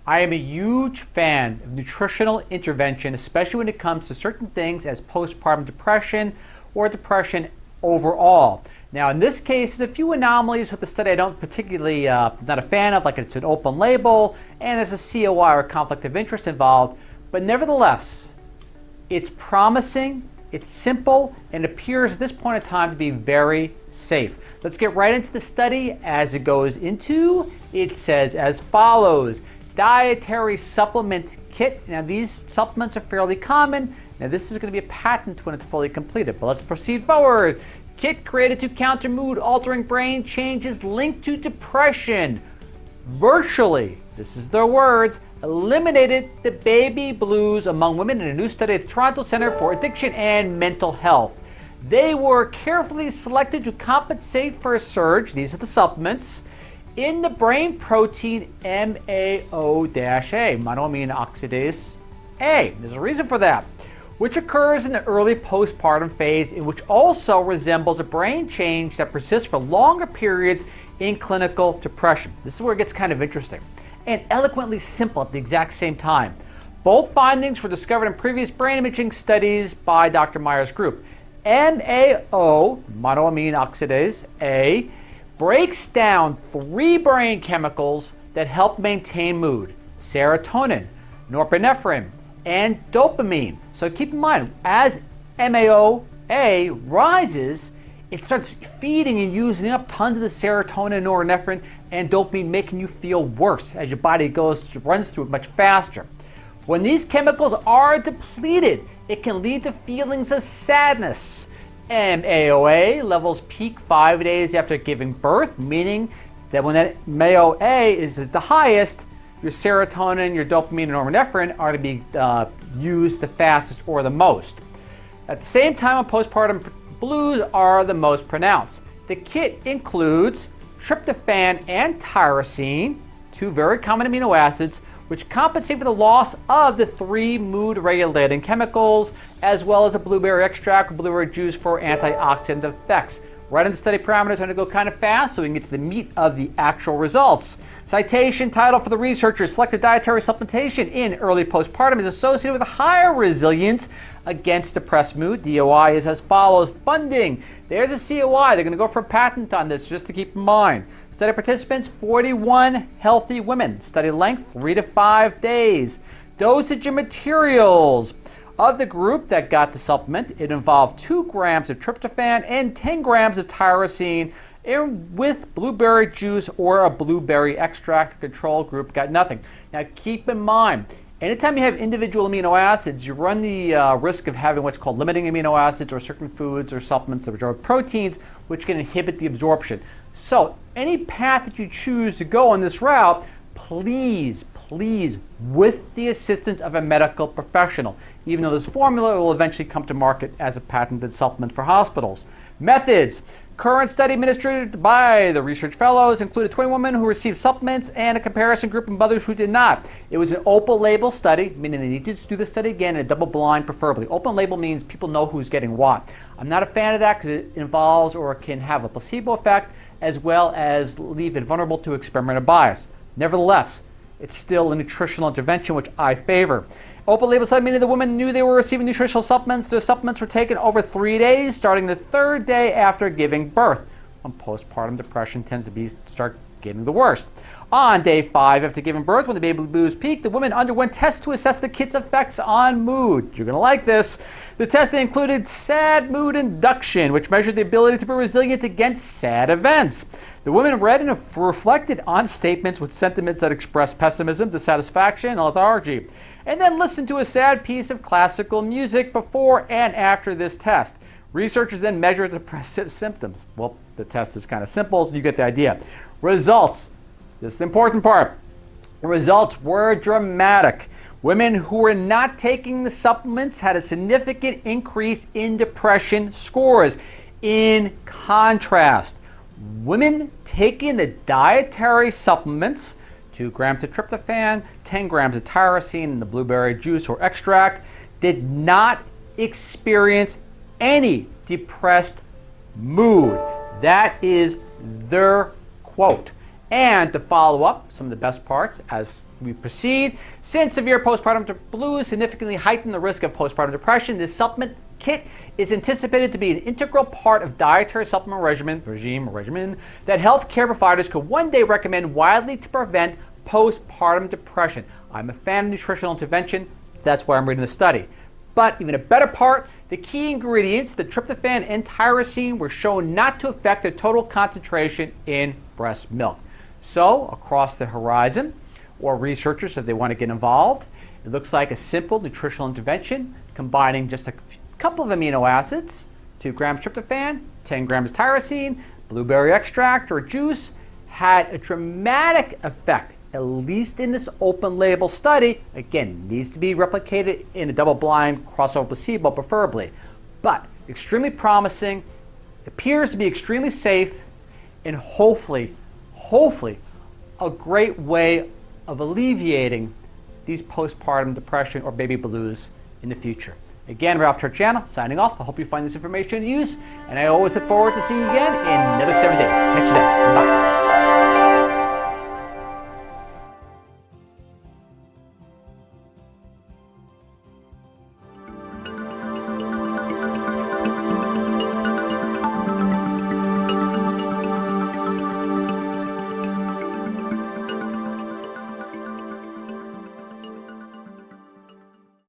I am a huge fan of nutritional intervention, especially when it comes to certain things as postpartum depression or depression overall. Now, in this case, there's a few anomalies with the study I don't particularly not a fan of, like it's an open label and there's a COI or conflict of interest involved. But nevertheless, it's promising, it's simple, and appears at this point in time to be very safe. Let's get right into the study. As it goes into, it says as follows: dietary supplement kit. Now, these supplements are fairly common. Now, this is going to be a patent when it's fully completed, but let's proceed forward. Kit created to counter mood-altering brain changes linked to depression. Virtually, this is their words, eliminated the baby blues among women in a new study at the Toronto Centre for Addiction and Mental Health. They were carefully selected to compensate for a surge, these are the supplements, in the brain protein MAO-A, monoamine oxidase A. There's a reason for that, which occurs in the early postpartum phase, and which also resembles a brain change that persists for longer periods in clinical depression. This is where it gets kind of interesting and eloquently simple at the exact same time. Both findings were discovered in previous brain imaging studies by Dr. Meyer's group. MAO, monoamine oxidase A, breaks down three brain chemicals that help maintain mood: serotonin, norepinephrine, and dopamine. So keep in mind, as MAO-A rises, it starts feeding and using up tons of the serotonin, norepinephrine, and dopamine, making you feel worse as your body runs through it much faster. When these chemicals are depleted, it can lead to feelings of sadness. MAO-A levels peak 5 days after giving birth, meaning that when that MAO-A is the highest, your serotonin, your dopamine, and norepinephrine are to be used the fastest or the most. At the same time, postpartum blues are the most pronounced. The kit includes tryptophan and tyrosine, two very common amino acids, which compensate for the loss of the three mood-regulating chemicals, as well as a blueberry extract or blueberry juice for antioxidant effects. Right in the study parameters, I'm going to go kind of fast so we can get to the meat of the actual results. Citation title for the researchers: selective dietary supplementation in early postpartum is associated with a higher resilience against depressed mood. DOI is as follows. Funding: there's a COI. They're going to go for a patent on this, just to keep in mind. Study participants: 41 healthy women. Study length: 3 to 5 days. Dosage and materials. Of the group that got the supplement, it involved 2 grams of tryptophan and 10 grams of tyrosine with blueberry juice or a blueberry extract. The control group got nothing. Now keep in mind, anytime you have individual amino acids, you run the risk of having what's called limiting amino acids or certain foods or supplements that are proteins, which can inhibit the absorption. So any path that you choose to go on this route, please, with the assistance of a medical professional, even though this formula will eventually come to market as a patented supplement for hospitals. Methods. Current study administered by the research fellows included 20 women who received supplements and a comparison group of others who did not. It was an open label study, meaning they need to do the study again in a double blind preferably. Open label means people know who's getting what. I'm not a fan of that because it involves or can have a placebo effect, as well as leave it vulnerable to experimental bias. Nevertheless, it's still a nutritional intervention, which I favor. Open label study meaning the women knew they were receiving nutritional supplements. The supplements were taken over 3 days, starting the 3rd day after giving birth. When postpartum depression tends to start getting the worst. On day 5 after giving birth, when the baby blues peaked, the women underwent tests to assess the kit's effects on mood. You're going to like this. The testing included sad mood induction, which measured the ability to be resilient against sad events. The women read and reflected on statements with sentiments that expressed pessimism, dissatisfaction, and lethargy, and then listened to a sad piece of classical music before and after this test. Researchers then measured depressive symptoms. Well, the test is kind of simple, so you get the idea. Results. This is the important part. The results were dramatic. Women who were not taking the supplements had a significant increase in depression scores. In contrast, women taking the dietary supplements, 2 grams of tryptophan, 10 grams of tyrosine in the blueberry juice or extract, did not experience any depressed mood. That is their quote. And to follow up some of the best parts as we proceed, since severe postpartum blues significantly heighten the risk of postpartum depression, this supplement kit is anticipated to be an integral part of dietary supplement regimen that healthcare providers could one day recommend widely to prevent postpartum depression. I'm a fan of nutritional intervention. That's why I'm reading the study. But even a better part, the key ingredients, the tryptophan and tyrosine, were shown not to affect the total concentration in breast milk. So, across the horizon, or researchers, if they want to get involved, it looks like a simple nutritional intervention combining just a couple of amino acids, 2 grams tryptophan, 10 grams tyrosine, blueberry extract or juice, had a dramatic effect, at least in this open label study. Again, needs to be replicated in a double-blind crossover placebo preferably, but extremely promising, appears to be extremely safe, and hopefully a great way of alleviating these postpartum depression or baby blues in the future. Again, Ralph Church Channel, signing off. I hope you find this information of use, and I always look forward to seeing you again in another 7 days. Catch you then. Bye.